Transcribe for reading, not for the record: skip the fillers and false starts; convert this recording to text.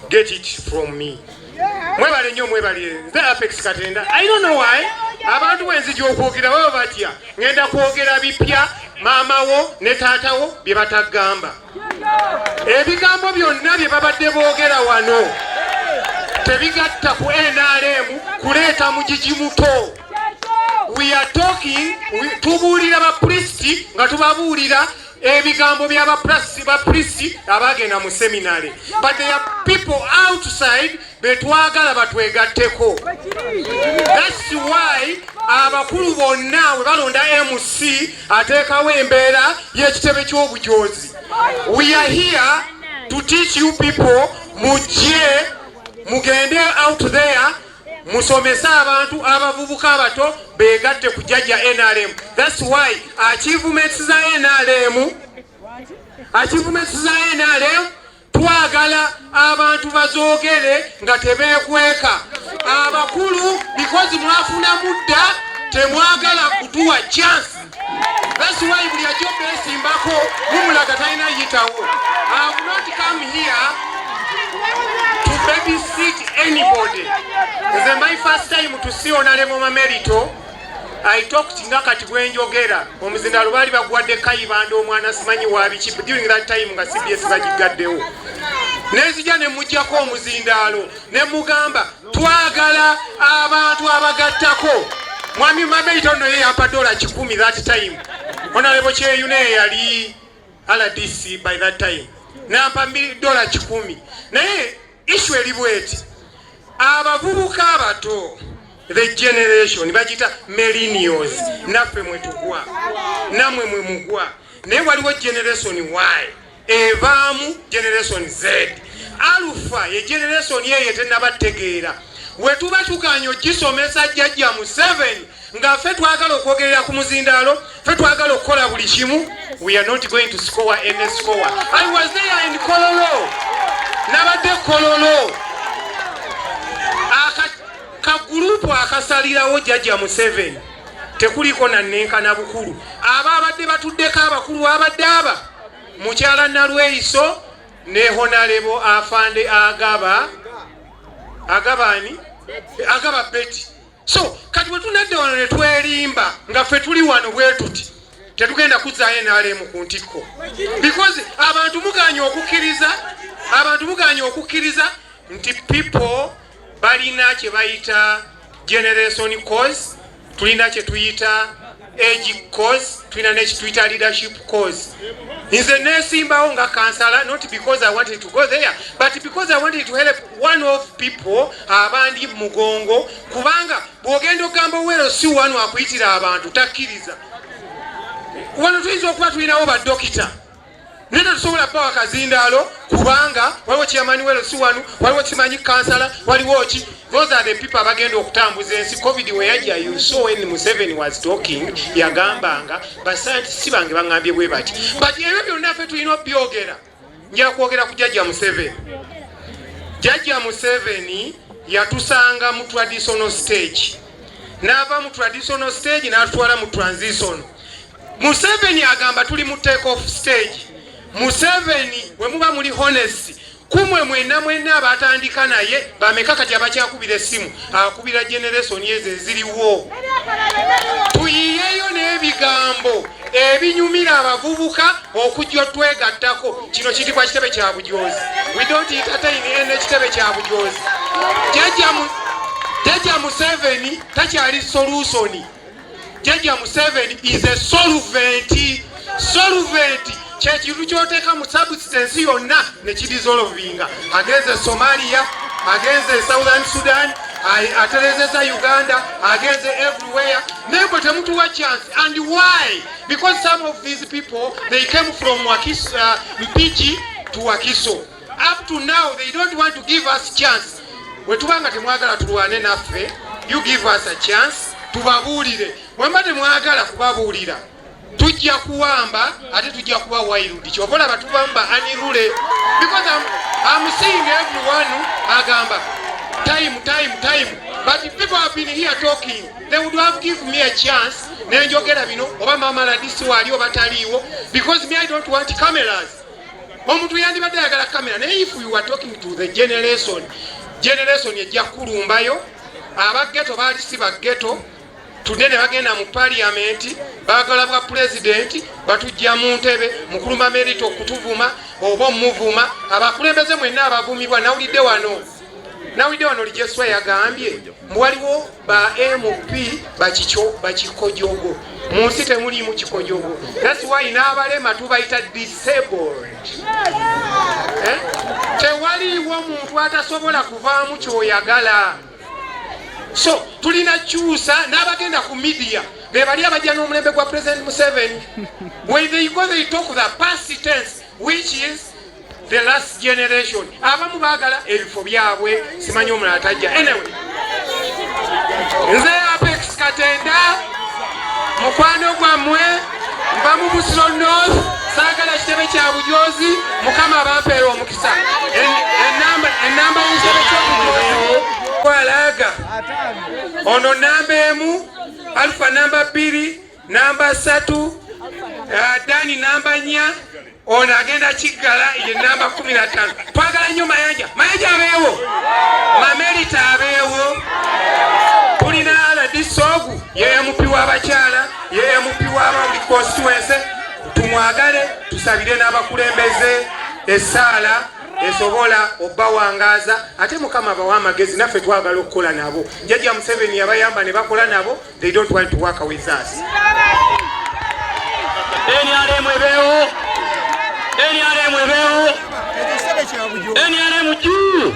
get it from me. Mwebale nnyo mwebale nze Apex Katenda. I don't know why abantu wenzijja okwogera baba batya ngenda kwogera bipya maama wo ne taata wo bye batagamba. Ebigambo byonna bye babadde boogera wano tebigatta ku NRM kuleeta mugigi muto. We are talking tubuulira bapristi nga tubabuulira ebigambo by'abapristi abagenda mu seminary, but there are people outside betwagala batwegatteko. That's why abakulu bonna we balonda MC ateekawo embeera y'ekitebe ky'obujozi. We are here to teach you people mujje mugende out there musomesa abantu abavubuka abato begatte ku jjajja NRM. That's why achievements za NRM twagala abantu bazoogere nga tebeekweka. Abakulu because mwafuna mudda temwagala kutuwa chance. That's why buli ajja beesimbako mumulaga talina yitawo. I have not come here to babysit anybody. This is my first time to see Honorable Mamerito. I talked nga kati bwenjogera omuzinda lubali bagwadde kayibanda omwana simanyi wabiki during that time nga CBS bagigaddewo. Nezija ne mujjako omuzindaalo ne mugamba twagala abantu abagattako. Mwami Mamerito no ye yapa $10 that time. Honorable Kyeyune yali RDC by that time. Nampa $10. Naye issue elibweti abavubuka abato the generation bagita millennials naffe mwetugwa namwe mwe mugwa naye waliwo generation Y evaamu generation Z alpha ye generation yeye tenabategeera wetuba tukanya ogisomesa jjajja mu 7 nga ffe twagala okwogerera ku muzindaalo ffe twagala okukola buli kimu. We are not going to score any score. I was there in Kololo nabadde Kololo ka gurupu akasalirawo jjajja mu 7 tekuliko na nenkana bukulu ababadde batuddeko abakulu abadde aba mukyala Nalweyiso ne Honorable Afande agaba Betty. So kati bwe tunadde wano ne twerimba nga ffe tuli wano bwe tuti tetugenda kuzaayo NRM ku ntikko because abantu muganya okukkiriza nti people balina kye bayita generation cause, tulina kye tuyita age cause, tulina ne kye tuyita leadership cause. Nze nesimbawo nga kansala not because I wanted to go there but because I wanted to help one of people abandi mugongo kubanga bwogenda ogamba wero si wano akuyitira abantu takkiriza. Wano tuyinza okuba tulinawo badokita nenda tusobola bawa kazindaalo kubanga waliwo chairman wero si wano waliwo kimanyi kansala waliwo ki. Those are the people abagenda okutambuza ensi. COVID we yajja you saw when Museveni was talking yagambanga bascientists bange bangambye bwe bati but ebyo byonna ffe tulina obyogera. Njala kwogera ku jjajja Museveni. Jjajja Museveni yatusanga mu traditional stage n'ava mu traditional stage n'atwala mu transition. Museveni agamba tuli mu take off stage. Museveni we muba muli honest kumwe mwenna abatandika naye bameka kati abakyakubira essimu akubira generation yeze ziriwo. Tuyiyeyo n'ebigambo ebinyumira abavubuka okujja twegattako. Kino kitibwa kitebe kya bujozi. We don't entertain any kitebe kya bujozi. Jjajja Museveni takyali solution. Jjajja Museveni is a solvent. Chekintu kyoteeka mu substance yonna ne kidissolvinga agenze Somalia, agenze Southern Sudan, aterezeza Uganda, agenze everywhere. Never temutuwa chance. And why? Because some of these people they came from PG to Wakiso. Up to now they don't want to give us chance. Wetubanga temwagala tulwane naffe, you give us a chance tubabuulire. Wemba temwagala kubabuulira tujja kuwamba ate tujja kuba wairudi kyobola batubamba anirule because I'm seeing everyone agamba time but people have been here talking. They would have given me a chance nenjogera bino oba mama ladisi wali oba taliwo because me I don't want cameras. omuntu yandibadde ayagala kamera naye if you are talking to the generation ejja kulumbayo abageto baali si bageto tudde ne bagenda mu parliament bagala bwa president batujja mu ntebe mukuluma merito okutuvuma oba omuvuma abakulembeze mwenna abavumibwa nawulidde wano Lijeswa yagambye waliwo ba MP bakikojogo mu nsi temulimu kikojogo. That's why n'abalema tubayita disabled. Tewaliwo muntu atasobola kuvaamu kyoyagala. So tulina kyusa n'abagenda ku media be bali abajja n'omulembe gwa President Museveni. When they go they talk the past tense which is the last generation. Abamu baagala ebifo byabwe simanyi omulala atajja. Anyway, nze Apex Katenda mukwano gwammwe mba mu Busiro North saagala kitebe kya Bujozi Mukama abampeera omukisa. Enamba y'ekitebe ky'Obujozi kwalaga ono namba emu, Alpha namba 2, namba 3, Dani namba 4, ono agenda Kiggala ye namba 15. Twagala nnyo Mayanja abeewo, Mamerita abeewo, tulina Aladi Sogu ye MP w'abakyala, ye MP w'aba constituency. Tumwagale tusabire n'abakulembeze essaala esobola obawangaza ate Mukama bawa amagezi naffe twagala okukola nabo. Jjajja Museveni yabayamba ne bakola nabo. They don't want to work with us. NRM ebeewo NRM juu